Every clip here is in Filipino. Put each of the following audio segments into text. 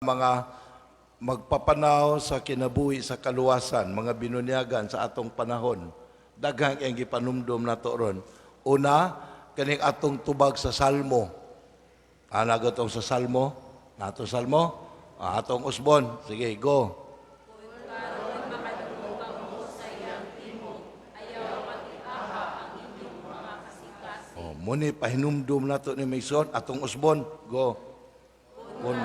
mga magpapanaw sa kinabuhi sa kaluwasan, mga binunyagan sa atong panahon. Daghang ang gipanumdum nato ron. Una, kaning atong tubag sa Salmo. Nagatong sa Salmo? Nato Salmo? Atong usbon. Sige, go. Muni pahinumdum nato ni Mason atong usbon. Go. Kung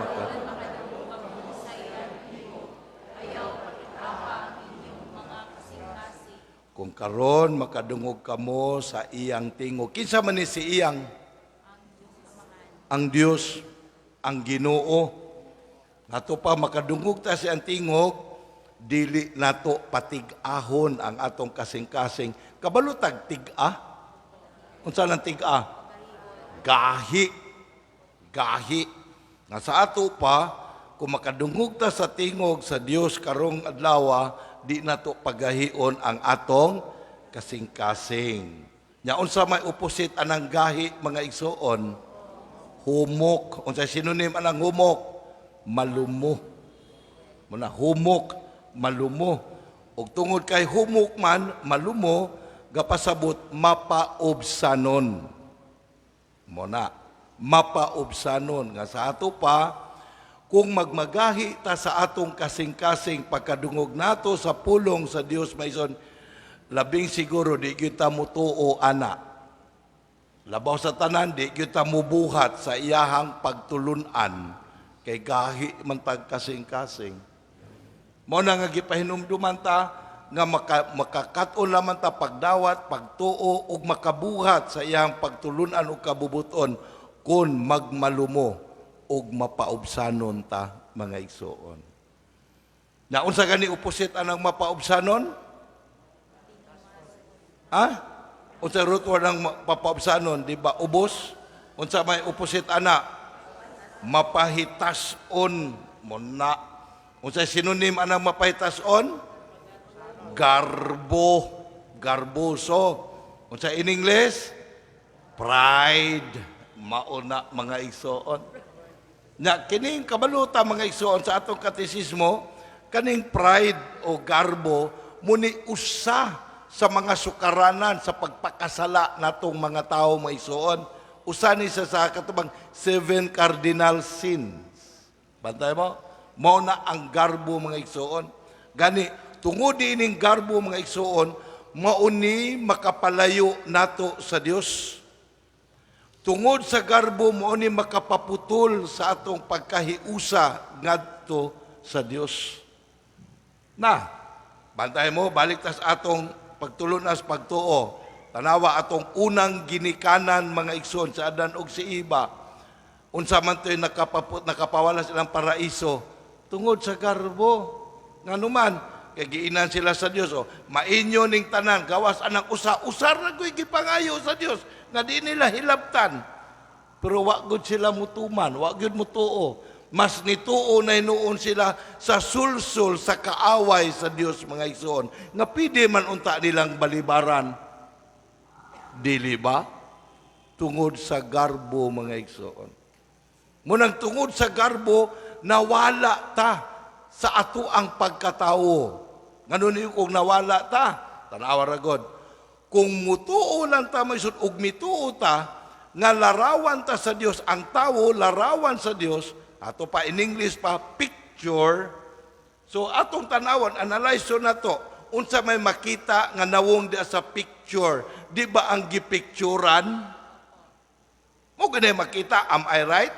kung karon makadungog kamo sa iyang tingog. Kinsa man ni si iyang? Ang Dios, ang Ginoo. Nato pa makadungog ta si ang tingog, dili nato patig-ahon ang atong kasing-kasing. Kabalo tag tig-ah? Unsa lang tig-ah? Gahi. Gahi. Nga sa ato pa, kung makadungog ta sa tingog sa Dios karong adlaw, di nato pagahion ang atong kasing-kasing. Nya unsa may opposite anang gahi mga igsoon? Humok. Unsa sinonim anang humok? Malumo. Muna humok, malumo. Ug tungod kay humok man, malumo, gapasabot mapaobsanon. Muna mapaobsanon nga sa ato pa. Kung magmagahi ta sa atong kasing-kasing pagkadungog nato sa pulong sa Dios maison, labing siguro di kita mutuo ana. Labaw sa tanan di kita mubuhat sa iyahang pagtulunan kay gahi man tag kasing-kasing. Mao na nga gipahinumduman ta nga makakaton lamang ta pagdawat, pagtuo ug makabuhat sa iyang pagtulunan ug kabubuton kun magmalumo ug mapaubsanon ta mga igsoon. Na unsa gani opposite anang mapaubsanon? Unsa root word ng mapaubsanon, di ba? Ubos. Unsa may opposite ana? Mapahitason. Muna. Unsa sinonim anang mapahitason? Garbo. Garboso. Unsa in English? Pride. Mauna mga igsoon. Na kining kabaluta mga igsoon sa atong katesismo, kaning pride o garbo muni usa sa mga sukaranan sa pagpakasala natong mga tao mga igsoon. Usa ni sa katubang 7 cardinal sins. Bantay mo? Mao na ang garbo mga igsoon. Gani tungod ining garbo mga igsoon, mao ni makapalayo nato sa Dios. Tungod sa garbo mo ni makapaputol sa atong pagkahiusa ngadto sa Dios. Na, bantay mo, balik tas atong pagtulunas pagtuo. Tanawa atong unang ginikanan mga igsoon sa Adan ug si Iba. Unsa man to'y nakapawala silang paraiso. Tungod sa garbo. Nganuman, kay giinan sila sa Dios. Mainyo ning tanan, gawas anang usa-usar na ko'y gipangayo sa Dios. Nga di nila hilabtan. Pero wa gud sila mutuman, wa gud mutuo. Mas nituo na hinuon sila sa sulsul, sa kaaway sa Dios mga igsoon. Nga pwede man unta nilang balibaran. Dili ba? Tungod sa garbo mga igsoon. Munang tungod sa garbo, nawala ta sa ato ang pagkatao. Ngayon kung nawala ta, tanawa ragod. Kung mutuo lang ta maisod ug mituo ta nga larawan ta sa Dios, ang tao larawan sa Dios, ato pa in English pa picture. So atong tanawon, analyze na to. Unsa may makita nga nawong dia sa picture? Di ba ang gipicturan? Mo gani makita, am I right?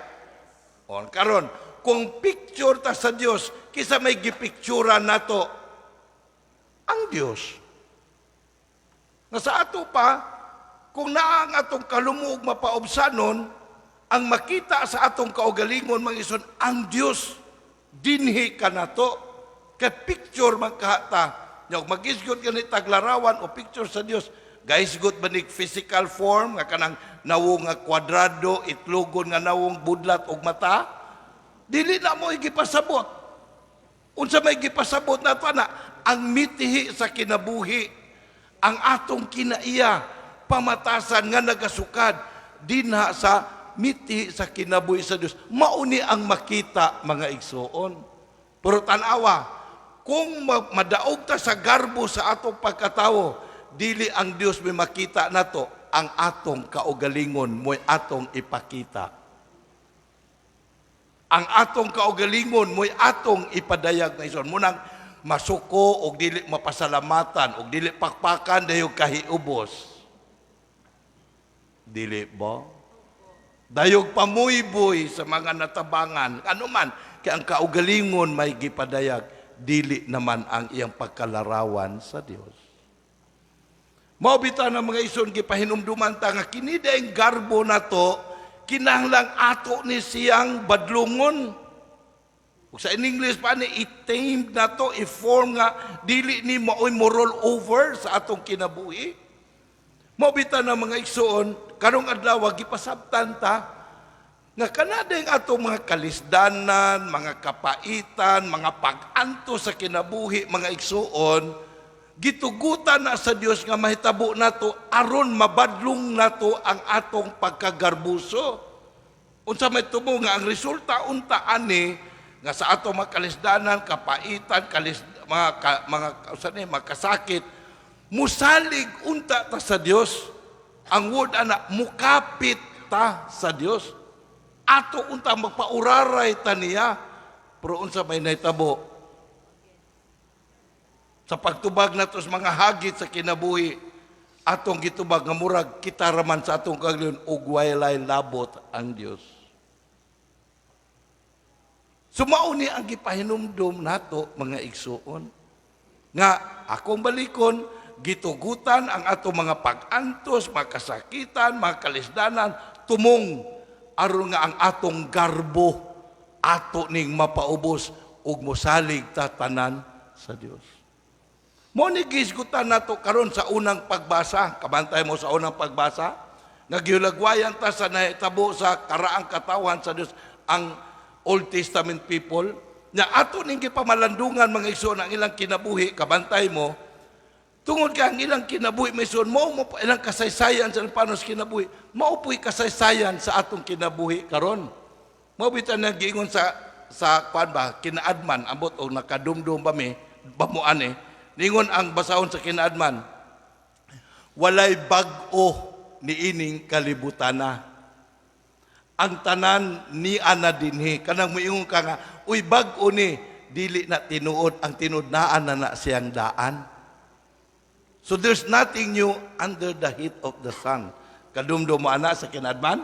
On karon, kung picture ta sa Dios, kisa may gipicturan nato ang Dios. Nga sa ato pa, kung naang atong kalumog mapaobsanon, ang makita sa atong kaugalingon mga ison, ang Dios, dinhi ka na to. Kaya picture magkahata. Yung mag-isgot ka ni taglarawan o picture sa Dios, gaisgot ba ni physical form, nga kanang nawong nga kwadrado, itlogon nga nawong budlat o mata, dili na mo igipasabot. Unsa may igipasabot na ito na, ang mitihi sa kinabuhi, ang atong kinaiya, pamatasan nga nagasukad, dinha sa miti sa kinabuhi sa Dios. Mauni ang makita mga igsoon. Pero tanawa, kung madaog ta sa garbo sa atong pagkatawo, dili ang Dios may makita nato, ang atong kaugalingon mo'y atong ipakita. Ang atong kaugalingon mo'y atong ipadayag na ison. Munang masuko o dili mapasalamatan o dili pakpakan dayog kahiubos. Dili ba? Dayog pamuyboy sa mga natabangan. Ano man, kaya ang kaugalingon may gipadayag, dili naman ang iyang pagkalarawan sa Dios. Maubita ng mga ison gipahinumduman ta nga kini daing garbo nato kinahanglang ato ni siyang badlungon. Ug sa in English pa ni i-tame nato, i-form nga dili ni maoy mo roll over sa atong kinabuhi. Maubita ng mga igsoon karong adlaw gipasabtan ta nga kanadeng atong mga kalisdanan, mga kapaitan, mga pag-anto sa kinabuhi, mga igsoon, gitugutan na sa Dios nga mahitabo nato aron mabadlong nato ang atong pagkagarbuso. Unsa may tubo nga ang resulta unta ani nga sa atong mga kalisdanan, kapaitan, mga kasakit, musalig unta ta sa Dios. Ang word ana mukapit ta sa Dios. Ato unta magpauraray ta niya. Pero unsa may nahitabo sa pagtubag nato sa mga hagit sa kinabuhi, atong gitubag nga murag kita raman sa atong kagyon ug walay labot ang Dios. Sumauni ang gipahinumdum nato mga igsuon nga akong balikon gitugutan ang ato mga pag-antos, mga kasakitan, mga kalisdanan tumong aron nga ang atong garbo ato ning mapaubos ug mosalig tatanan sa Dios. Mo ni gisgutan nato karon sa unang pagbasa, kabantay mo sa unang pagbasa, nga gihulagwayan ta sa nahitabo sa karaang katawan sa Dios ang Old Testament people, na ato ning gipamalandungan mga igsoon ang ilang kinabuhi, kabantay mo, tungod ka ang ilang kinabuhi, may igsoon mo ilang kasaysayan sa panos kinabuhi, maupoy kasaysayan sa atong kinabuhi karon. Mabitan na giingon sa kwan ba, kinaadman, ambot o nakadumdum ba mi, bamuan ningon ang basahon sa kinaadman, walay bag-o ni ining kalibutana. Ang tanan ni ana dinhi kanang moingon ka nga uy bag-o ni dili na tinuod, ang tinuod naa na siyang daan. So there's nothing new under the heat of the sun. Kadumdum mo ana sa kinadman.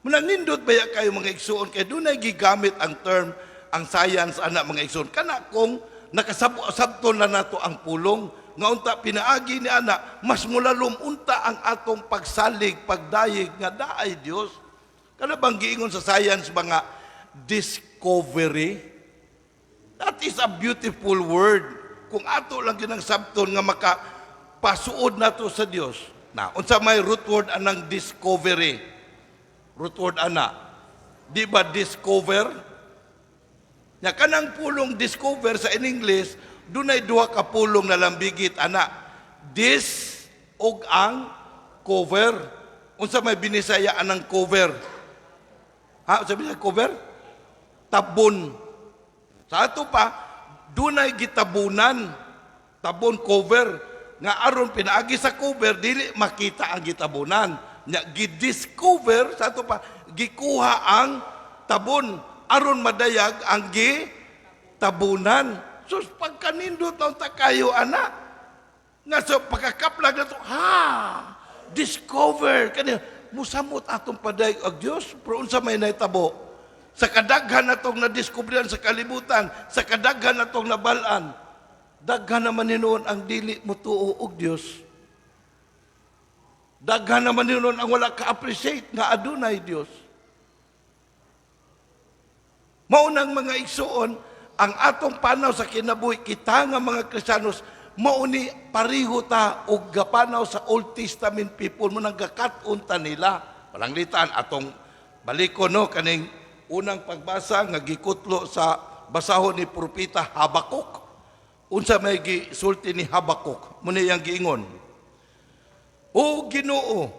Munang nindot baya kayo mga igsuon kay dunay gigamit ang term ang science ana mga igsuon kana kung nakasabton na nato ang pulong nga unta pinaagi ni ana mas mulalom unta ang atong pagsalig pagdayeg nga daay Dios. Kana bang giingon sa science mga discovery? That is a beautiful word. Kung ato lang ginang sabton nga makapasuod nato sa Dios. Na, unsa may root word anang discovery? Root word ana. Di ba discover? Nya kanang pulong discover sa in English, dunay duha ka pulong na lambigit ana. Dis ug ang cover. Unsa may binisaya anang cover? Sabi niya, cover? Tabon. Sa ato pa, dunay gitabunan. Tabon, cover. Nga aron pinaagi sa cover, dili makita ang gitabunan. Nga gidiscover, sa ato pa, gikuha ang tabon. Aron madayag ang gitabunan. So, pagkanindot ang takayo, anak. Nga sa pagkakaplag na ito, discover. Kanina, musamot atong padayag ang Diyos, pero unsa may nahitabo sa kadaghan natong nadiskubrihan sa kalibutan, sa kadaghan natong nabalaan, daghan naman hinuon ang dili mo tuo og Dios. Daghan naman hinuon ang wala ka-appreciate nga adunay Dios. Maunang mga igsuon, ang atong panaw sa kinabuhi kita nga mga Kristiyanos mauni pariho ta og gapanaw sa Old Testament people mo nang gakatunta nila. Walang litan atong balikon no kaning unang pagbasa nga gikutlo sa basahon ni propeta Habakuk. Unsa may gisulti ni Habakuk? Muna yang giingon. O Ginoo,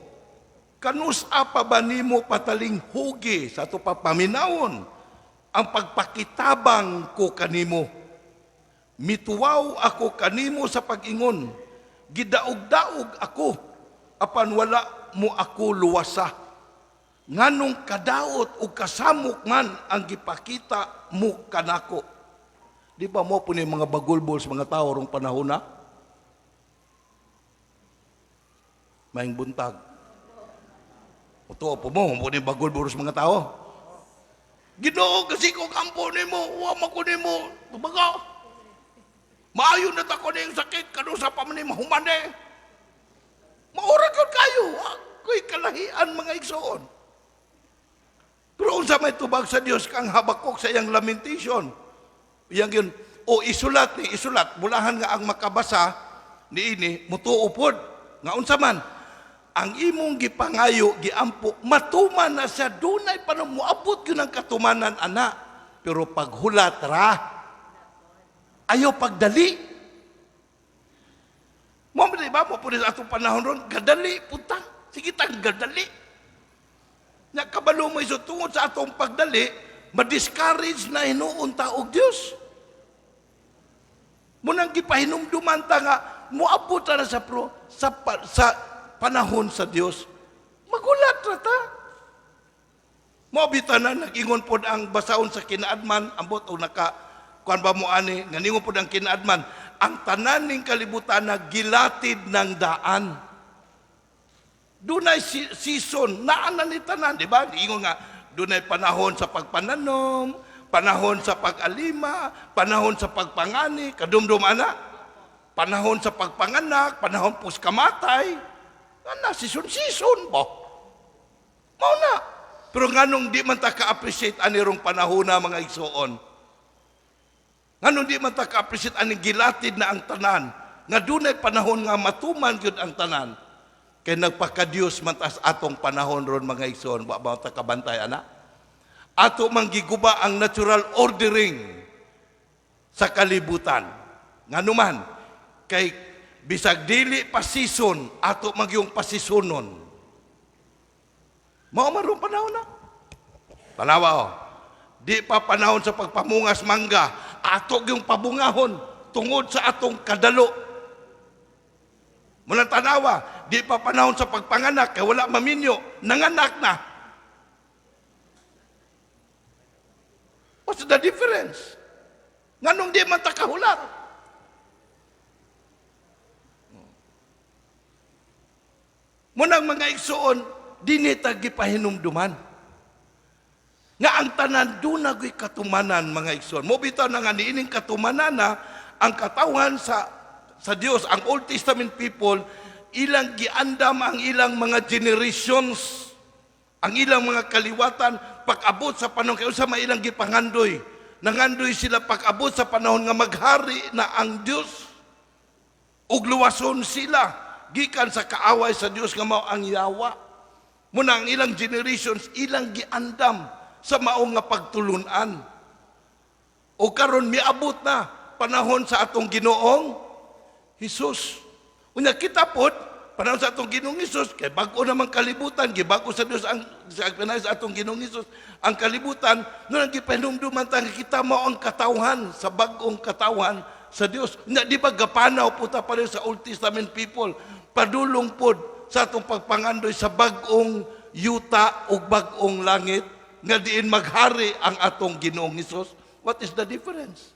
Kanusa pa ba nimo pataling hugi sa ato papaminawon ang pagpakitabang ko kanimo? Mituwaw ako kanimo sa pag-ingon, gidaog-daog ako, apan wala mo ako luwasa. Nganong kadaot o kasamok man ang gipakita mo kanako. Di ba mo po ni mga bagulbol sa mga tao rong panahon na? Maing buntag. O to po mo ni bagulbol sa mga tao. Ginoo kasi ko kampo ni mo, wama ko ni mo, tubaga. Maayon na tako na yung sakit, kanusa pa man ni mahumane. Maurag yun kayo, ako'y kalahian mga igsoon. Pero unsa may tubag sa Dios kang Habakuk sa iyang lamentation. Iyang yun, isulat, bulahan nga ang makabasa ni ini, mutuupod. Nga unsa man, ang imong gipangayo, giampo, matuman na siya, dunay pa nang muabot yun ang katumanan, ana. Pero paghulat ra, ayaw pagdali. Mo di ba mo punis atong panahon ron, gadali punta. Sige tang gadali. Nya kabalo mo iso tungod sa atong pagdali, ma-discourage na hinuon ta og Dios. Munang gipahinumduman ta nga moabot na sa panahon sa Dios. Magulat ra ta. Moabita na nag-ingon pod ang basahon sa kinaadman, ambot o kuan ba mo ani nga ningon pod ang kinaadman, ang tanan ning kalibutan na gilatid ng daan. Dunay season naa na ni tanan, di ba? Ingon nga dunay panahon sa pagpananom, panahon sa pag-alima, panahon sa pagpangani, kadumdum ana. Panahon sa pagpanganak, panahon pus kamatay. Ana season bo. Mao na. Pero nganong di man ta ka-appreciate anirong panahon na mga igsoon. Nganong di man ta ka-appreciate ani gilatid na ang tanan, nga dunay panahon nga matuman gyud ang tanan. Kay nagpaka-Dios man tas atong panahon ron mga igsoon, wa ba ta kabantay ana? Ato man giguba ang natural ordering sa kalibutan. Nganuman kay bisag dili pa season, ato magyong pasisonon. Mao man ron panahon na. Tanawa di pa panahon sa pagpamungas mangga, ato yung pabungahon tungod sa atong kadalo. Mulang tanawa, di pa panahon sa pagpanganak, kaya wala maminyo, nanganak na. What's the difference? Nganong di man takahulat? Munang mga igsoon, di nita gipahinumduman. Nga ang tanan doon nagoy katumanan mga igsoon. Mo bitaw na nga niining katumanan na ang katawan sa Dios, ang Old Testament people, ilang giandam ang ilang mga generations, ang ilang mga kaliwatan, pag-abot sa panahon, kaya sa ilang gipangandoy. Nangandoy sila pag-abot sa panahon nga maghari na ang Dios. Ug luwason sila, gikan sa kaaway sa Dios nga mao ang yawa. Muna ang ilang generations, ilang giandam sa maong nga pagtulunan. O karon miabot na panahon sa atong Ginoong Jesus. Unya kita pod panahon sa atong Ginoong Hesus, kay bag-o namang kalibutan, gibago sa Dios ang sa atong Ginoong Hesus ang kalibutan, no ang gipahinumduman ta kita mao ang katawhan sa bag-ong katawhan sa Dios. Unya di ba gapanaw puta pa rin sa Old Testament people, padulong pod sa atong pagpangandoy sa bag-ong yuta ug bag-ong langit nga diin maghari ang atong Ginoong Hesus. What is the difference?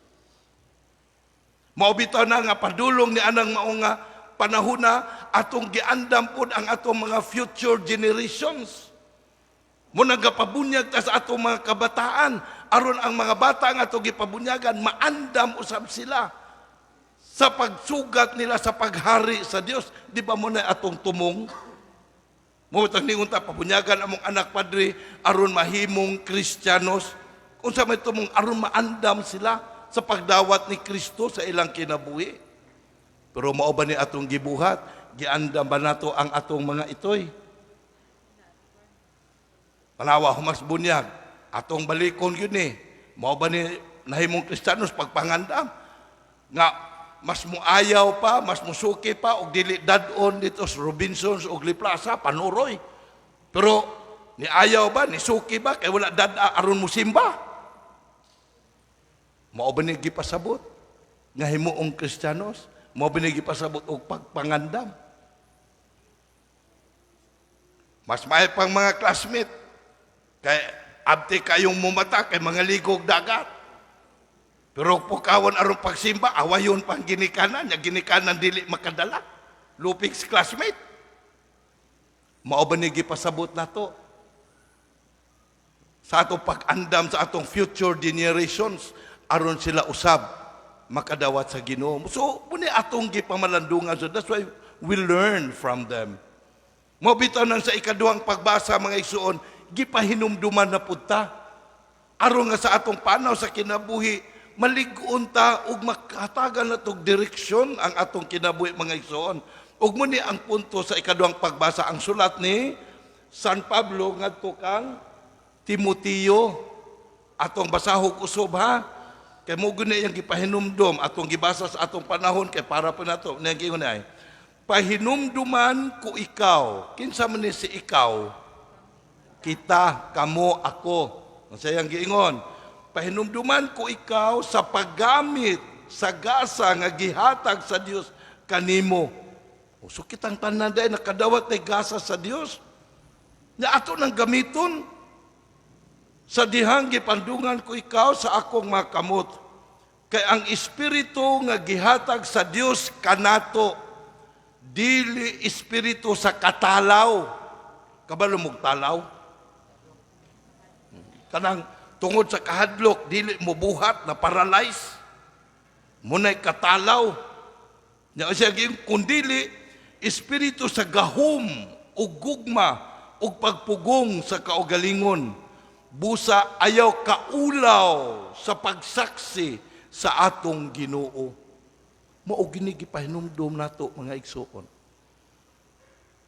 Maubitaw na nga padulong ni anang mao nga panahon na atong giandam pod ang atong mga future generations. Muna gapabunyag ta sa atong mga kabataan, aron ang mga bata nga atong gipabunyagan maandam usab sila sa pagsugat nila sa paghari sa Dios. Di ba mo na atong tumong? Mo tang ningon ta pabunyagan among anak padre aron mahimong Kristiyanos. Unsa may tumong aron maandam sila sa pagdawat ni Kristo sa ilang kinabuhi. Pero mao ba ni atong gibuhat, giandam ba nato ang atong mga itoy? Tanawa humas bunyag, atong balikon yun eh. Mao ba ni nahimong Kristiyanos pagpangandam? Nga mas muayaw pa, mas musuki pa, og dili dadon dito sa Robinsons og Liplaza, panuroy. Pero ni ayaw ba, ni suki ba, kay wala dada aron mo simba? Mao ba ni gipasabot? Nga himuong Kristiyanos? Mao ba ni gipasabot og pagpangandam? Mas may pang mga classmate, kay abti kayong mumata, kay mga ligog dagat. Pero pukawan aron pagsimba, awayon pang ginikanan, nya ginikanan dili makadala. Lupig si classmate. Mao ba ni gipasabot nato? Sa atong pag-andam sa atong future generations, aron sila usab makadawat sa Ginoo. So, muni atong gipamalandungan. So that's why we learn from them. Mao bitaw nang sa ikaduhang pagbasa mga igsoon, gipahinumduman na pudta. Aron nga sa atong panaw sa kinabuhi, malig-on ta ug makatagan natog direksyon ang atong kinabuhi mga igsoon. Ug muni ang punto sa ikaduhang pagbasa, ang sulat ni San Pablo ngadto kang Timoteo, atong basahog usob ha. Kay mo guna yang gipahinumdom atong gibasa sa atong panahon kay para pa nato nagingon ay pahinumduman ko ikaw. Kinsa man ni si ikaw? Kita, kamo, ako. Ang sayang giingon, pahinumduman ko ikaw sa paggamit sa gasa nga gihatag sa Dios kanimo. So kitang tanan day nakadawat na gasa sa Dios. Nya ato nang gamiton sa dihang gipandungan ko ikaw sa akong mga kamot. Kay ang espiritu nga gihatag sa Dios kanato, dili espiritu sa katalaw. Kabalo mong talaw? Kanang tungod sa kahadlok, dili mo buhat na paralyze. Muna'y katalaw. Nya siya kundili, espiritu sa gahom, o gugma, o pagpugong sa kaugalingon. Busa ayaw kaulaw sa pagsaksi sa atong Ginoo. Mao gini gipahinumdom nato mga igsoon.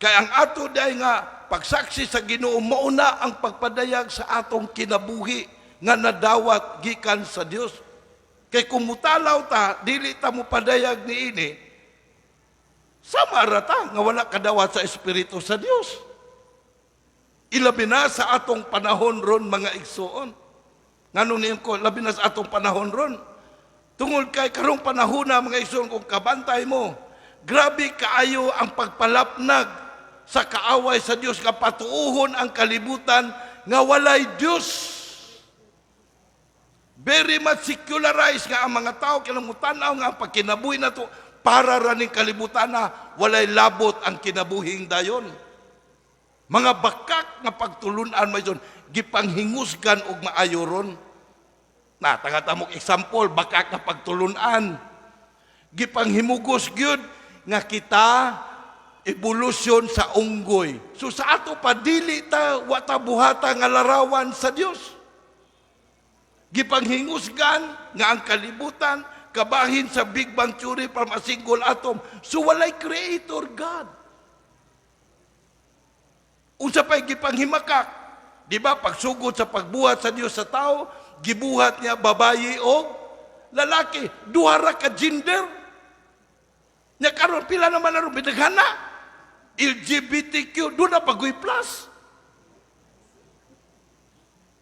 Kay ang ato day nga pagsaksi sa Ginoo mao na ang pagpadayag sa atong kinabuhi nga nadawat gikan sa Dios. Kay kung mutalaw ta dili ta mo padayag niini, sama ra ta nga wala kadawat sa espiritu sa Dios. Ilabi na sa atong panahon ron mga igsoon. Nganong niyo ko, labi na sa atong panahon ron. Tungod kay karong panahon na mga igsoon kung kabantay mo, grabe kaayo ang pagpalapnag sa kaaway sa Dios nga patuuhon ang kalibutan nga walay Dios. Very much secularized nga ang mga tao kinamutanaw nga ang pagkinabuhi na to para raning kalibutan na walay labot ang kinabuhing dayon. Mga bakak nga pagtulunan may doon, gipanghingusgan og maayo ron. Na, tangatamok example, bakak nga pagtulunan. Gipanghimugos gyud nga kita evolusyon sa unggoy. So sa ato pa dili ta wata buhata nga larawan sa Dios. Gipanghingusgan nga ang kalibutan kabahin sa Big Bang Theory from a single atom. So walay creator God. Unsa pa'y gipanghimakak? Di ba, pagsugod sa pagbuhat sa Dios sa tao, gibuhat niya babayi o lalaki. Duha ra ka gender. Nya karon pila naman na ron bidaghana. LGBTQ, doon na pagoy plus.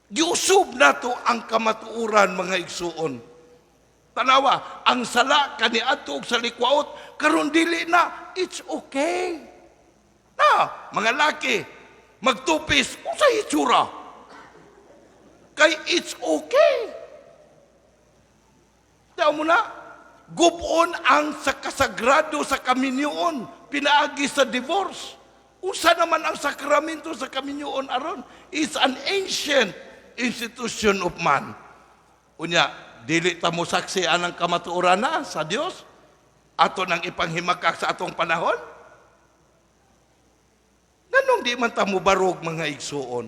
Giusub na to ang kamatuuran mga igsuon. Tanawa, ang sala kaniadto og sa likwaot, karon dili na, it's okay. Na, mga laki, magtupis, kung sa itsura. Kay it's okay. Tayo mo na, gubon ang sa kasagrado sa kaminyoon, pinaagi sa divorce. Usa naman ang sakramento sa kaminyoon aron. It's an ancient institution of man. Unya, dili ta mo saksi anang kamatuoran na sa Dios ato nang ipanghimakak sa atong panahon. Nanong di man ta mo barog mga igsuon.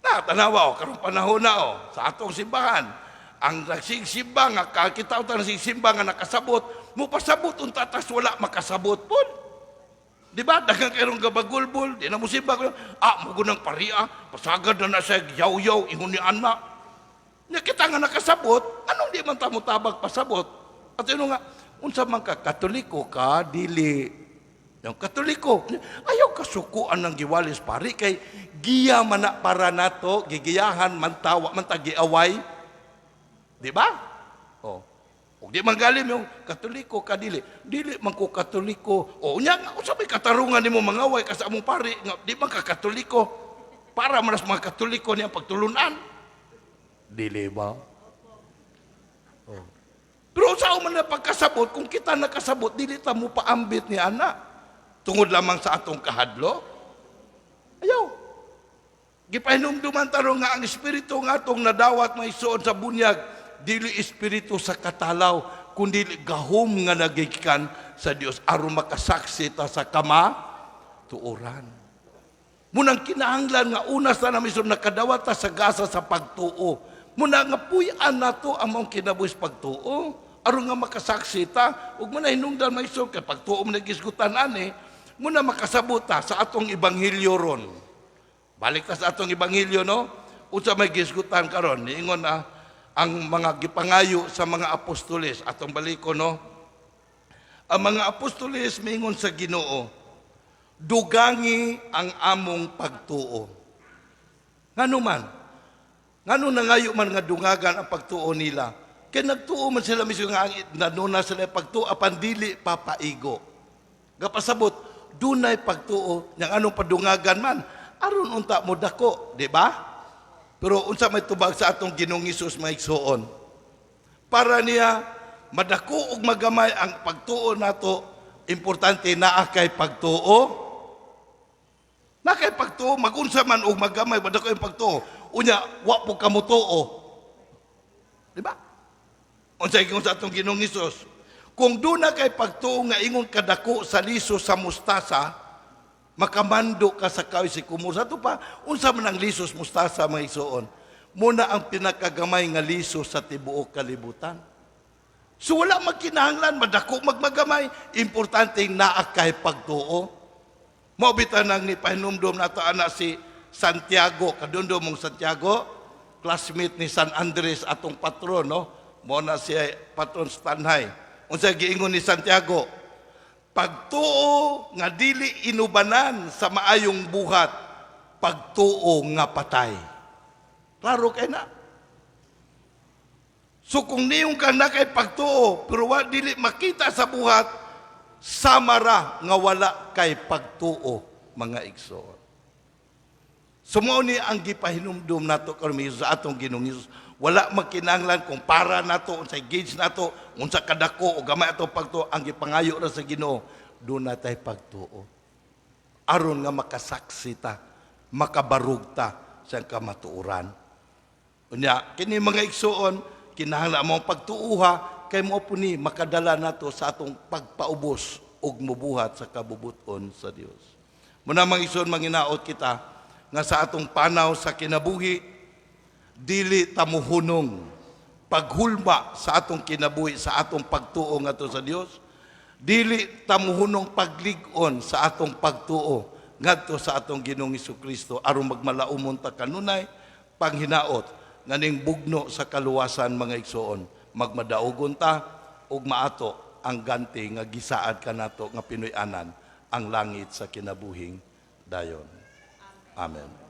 Na tanawa karong panahon na sa atong simbahan, ang nagsigsimba nga kakitaw ta nagsigsimba nga nakasabot, mo pasabot unta tas wala makasabot pud. Di ba? Daghang kayrong gabagulbol, di na mo simba ko. Mo gunang paria, pasagad na sa yaw-yaw ingon ni anak. Nya kita nga nakasabot, anong di man ta mo tabag pasabot? At nga, unsa man ka, Katoliko ka, dili. Yung Katoliko, ayaw kasukuan ng giwalis pari kay giya man na para nato, gigiyahan mantawa man ta giaway. Di ba? Oh. O di manggalim yung Katoliko kadili. Dili man ko Katoliko. O nya nga usabay katarungan nimo mangaway ka sa among pari, nga di man ka Katoliko. Para manas mga Katoliko niya pagtulunan. Dili ba? Oh. Pero sa man na pagkasabot, kung kita nakasabot, dili ta mo paambit ni ana. Tungod lamang sa atong kahadlo. Ayaw. Gipahinumduman tarong nga ang espiritu nga atong nadawat may suod sa bunyag, dili espiritu sa katalaw, kundi gahom nga nagikan sa Dios aron makasaksi ta sa kamatuoran. Munang kinahanglan nga una sa namin so nakadawat ta sa gasa sa pagtuo. Muna nga puy-an nato among kinabuhis pagtuo. Aron nga makasaksi ta, ug muna hinungdan may so kay pagtuo mo nagisgutan ani, muna makasabot ta sa atong ebanghelyo ron. Balik ta sa atong ebanghelyo, no? Unsa may gisgutan karon, niingon na ang mga gipangayo sa mga apostoles atong baliko, no? Ang mga apostoles miingon sa Ginoo, dugangi ang among pagtuo. Ngano man? Ngano nangayo man nga dungagan ang pagtuo nila? Kaya nagtuo man sila mismo nga nanuna sila pagtuo apan dili papaigo. Gapasabot dunay pagtuo yang anong padungagan man aron unta mo dako, di ba? Pero unsa may tubag sa atong Ginoong Hesus maigsuon? Para niya madako ug magamay ang pagtuo nato, importante naa kay pagtuo. Na kay pagtuo magunsa man og magamay madako ang pagtuo. Unya wa po kamo tuo. Di ba? Unsa ingon sa atong Ginoong Hesus? Kung doon na kay pagtuo nga ingon kadako sa liso sa mustasa, makamando ka sa kawis si kumusa. Ito pa, unsa man ang lisos mustasa mga isuon? Muna ang pinakagamay nga liso sa tibuok kalibutan. So wala magkinahanglan, madako magmagamay, importante naa kay pagtuo. Maubitan nang ni pahinumdom na ito anak si Santiago, kadundom mong Santiago, classmate ni San Andres atong patron, no? Muna siya patron Stanhay. Unsa giingon ni Santiago, pagtuo nga dili inubanan sa maayong buhat, pagtuo nga patay. Klaro kay na. So kung niyong ka na kay pagtuo, pero wa dili makita sa buhat, samara nga wala kay pagtuo, mga igsoon. Sumao ni ang gipahinumdum nato karon sa atong Ginoong Hesus. Wala magkinahanglan kung para nato, unsa gauge nato, unsa kadako o gamay ato pagtuo, ang gipangayo ra sa Ginoo, doon na tayo pagtuo. Aron nga makasaksi ta, makabarug ta sa kamatuoran. Unya, kini mga igsoon, kinahanglan mong pagtuuha, kay mo po ni makadala nato sa atong pagpaubos ug mubuhat sa kabubuton sa Dios. Muna mga igsoon, manginaot kita, nga sa atong panaw sa kinabuhi, dili tamuhunong paghulma sa atong kinabuhi, sa atong pagtuo nga to sa Dios. Dili tamuhunong paglig-on sa atong pagtuo ngadto sa atong Ginoong Hesukristo aron magmalaumon ta kanunay panghinaot nganing bugno sa kaluwasan mga igsoon. Magmadaugon ta ug maato ang ganti nga gisaad kanato nga Pinoy-anan ang langit sa kinabuhing dayon. Amen.